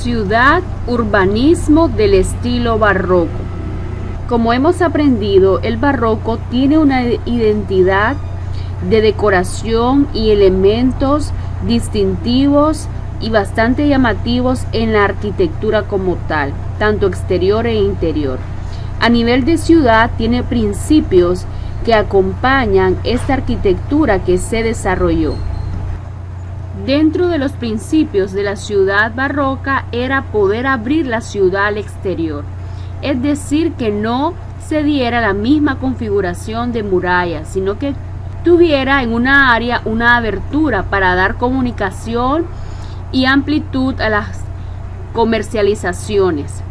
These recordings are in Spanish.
Ciudad, urbanismo del estilo barroco. Como hemos aprendido, el barroco tiene una identidad de decoración y elementos distintivos y bastante llamativos en la arquitectura como tal, tanto exterior e interior. A nivel de ciudad tiene principios que acompañan esta arquitectura que se desarrolló. Dentro de los principios de la ciudad barroca era poder abrir la ciudad al exterior, es decir, que no se diera la misma configuración de murallas, sino que tuviera en una área una abertura para dar comunicación y amplitud a las comercializaciones.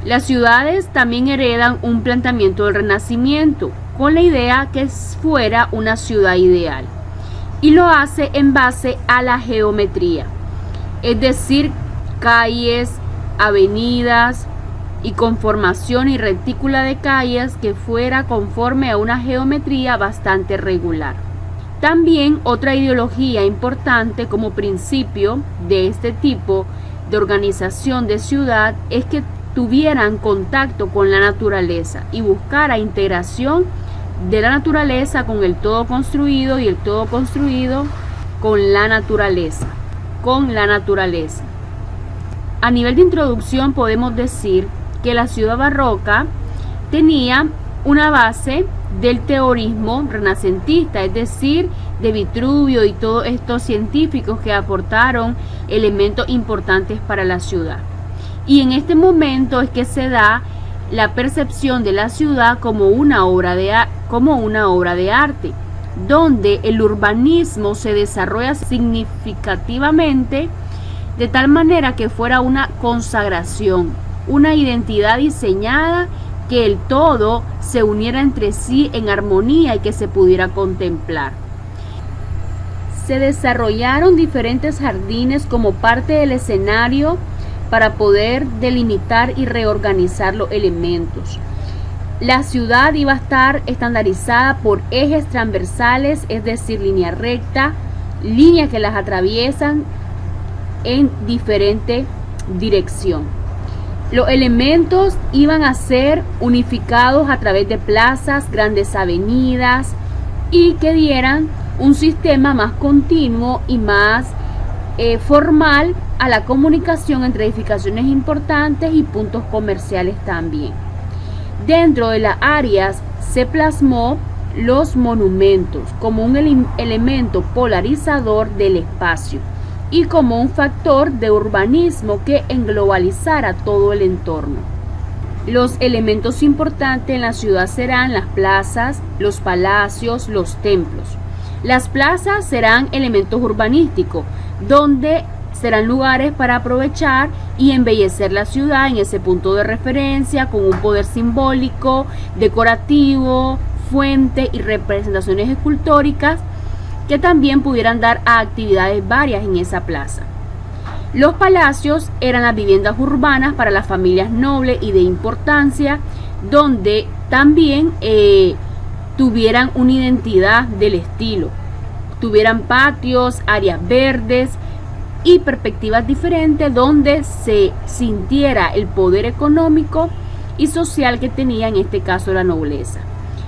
Las ciudades también heredan un planteamiento del Renacimiento, con la idea que fuera una ciudad ideal, y lo hace en base a la geometría, es decir, calles, avenidas y conformación y retícula de calles que fuera conforme a una geometría bastante regular. También otra ideología importante como principio de este tipo de organización de ciudad es que tuvieran contacto con la naturaleza y buscara integración de la naturaleza con el todo construido y el todo construido con la naturaleza. A nivel de introducción podemos decir que la ciudad barroca tenía una base del teorismo renacentista, es decir, de Vitruvio y todos estos científicos que aportaron elementos importantes para la ciudad. Y en este momento es que se da la percepción de la ciudad como una obra de arte, donde el urbanismo se desarrolla significativamente de tal manera que fuera una consagración, una identidad diseñada, que el todo se uniera entre sí en armonía y que se pudiera contemplar. Se desarrollaron diferentes jardines como parte del escenario para poder delimitar y reorganizar los elementos. La ciudad iba a estar estandarizada por ejes transversales, es decir, línea recta, líneas que las atraviesan en diferente dirección. Los elementos iban a ser unificados a través de plazas, grandes avenidas y que dieran un sistema más continuo y más formal a la comunicación entre edificaciones importantes y puntos comerciales también. Dentro de las áreas se plasmó los monumentos como un elemento polarizador del espacio y como un factor de urbanismo que englobalizara todo el entorno. Los elementos importantes en la ciudad serán las plazas, los palacios, los templos. Las plazas serán elementos urbanísticos, donde serán lugares para aprovechar y embellecer la ciudad en ese punto de referencia con un poder simbólico, decorativo, fuente y representaciones escultóricas que también pudieran dar a actividades varias en esa plaza. Los palacios eran las viviendas urbanas para las familias nobles y de importancia, donde también tuvieran una identidad del estilo, tuvieran patios, áreas verdes y perspectivas diferentes donde se sintiera el poder económico y social que tenía en este caso la nobleza.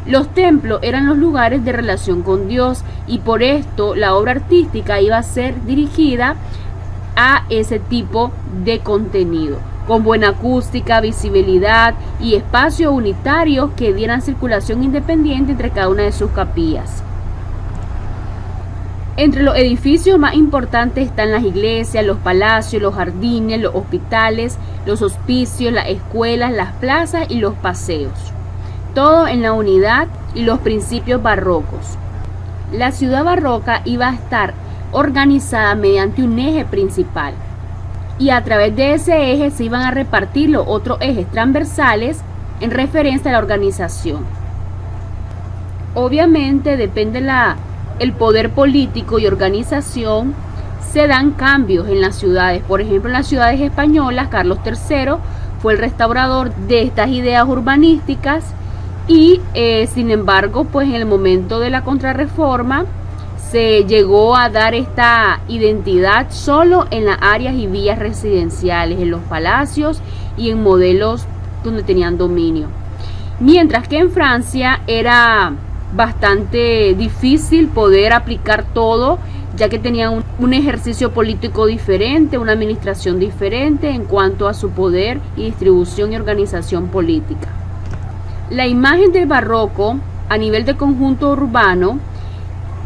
Los templos eran los lugares de relación con Dios y por esto la obra artística iba a ser dirigida a ese tipo de contenido, con buena acústica, visibilidad y espacios unitarios que dieran circulación independiente entre cada una de sus capillas. Entre los edificios más importantes están las iglesias, los palacios, los jardines, los hospitales, los hospicios, las escuelas, las plazas y los paseos. Todo en la unidad y los principios barrocos. La ciudad barroca iba a estar organizada mediante un eje principal y a través de ese eje se iban a repartir los otros ejes transversales en referencia a la organización. Obviamente depende el poder político y organización, se dan cambios en las ciudades. Por ejemplo, en las ciudades españolas, Carlos III fue el restaurador de estas ideas urbanísticas y sin embargo, pues en el momento de la contrarreforma se llegó a dar esta identidad solo en las áreas y villas residenciales, en los palacios y en modelos donde tenían dominio. Mientras que en Francia era bastante difícil poder aplicar todo, ya que tenían un ejercicio político diferente, una administración diferente en cuanto a su poder y distribución y organización política. La imagen del barroco a nivel de conjunto urbano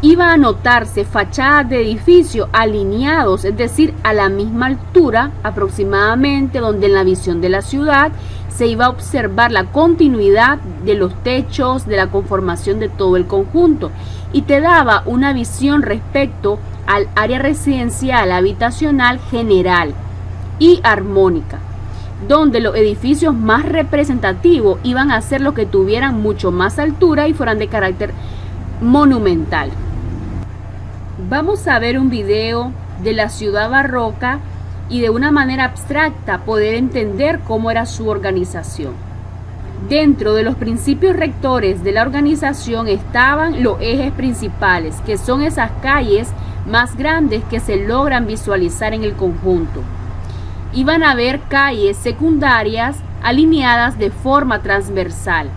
iba a notarse fachadas de edificios alineados, es decir, a la misma altura aproximadamente, donde en la visión de la ciudad se iba a observar la continuidad de los techos, de la conformación de todo el conjunto, y te daba una visión respecto al área residencial habitacional general y armónica, donde los edificios más representativos iban a ser los que tuvieran mucho más altura y fueran de carácter monumental. Vamos a ver un video de la ciudad barroca y de una manera abstracta poder entender cómo era su organización. Dentro de los principios rectores de la organización estaban los ejes principales, que son esas calles más grandes que se logran visualizar en el conjunto. Iban a haber calles secundarias alineadas de forma transversal.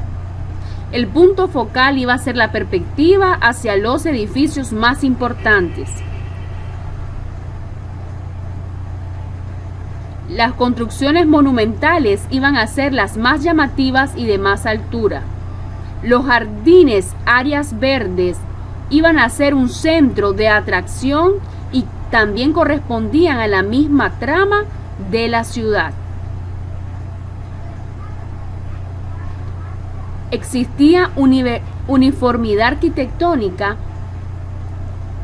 El punto focal iba a ser la perspectiva hacia los edificios más importantes. Las construcciones monumentales iban a ser las más llamativas y de más altura. Los jardines, áreas verdes, iban a ser un centro de atracción y también correspondían a la misma trama de la ciudad. Existía uniformidad arquitectónica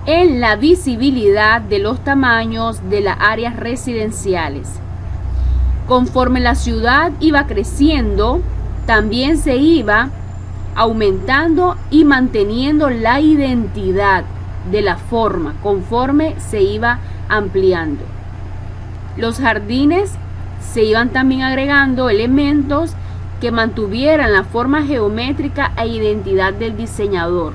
en la visibilidad de los tamaños de las áreas residenciales. Conforme la ciudad iba creciendo, también se iba aumentando y manteniendo la identidad de la forma conforme se iba ampliando. Los jardines se iban también agregando elementos que mantuvieran la forma geométrica e identidad del diseñador.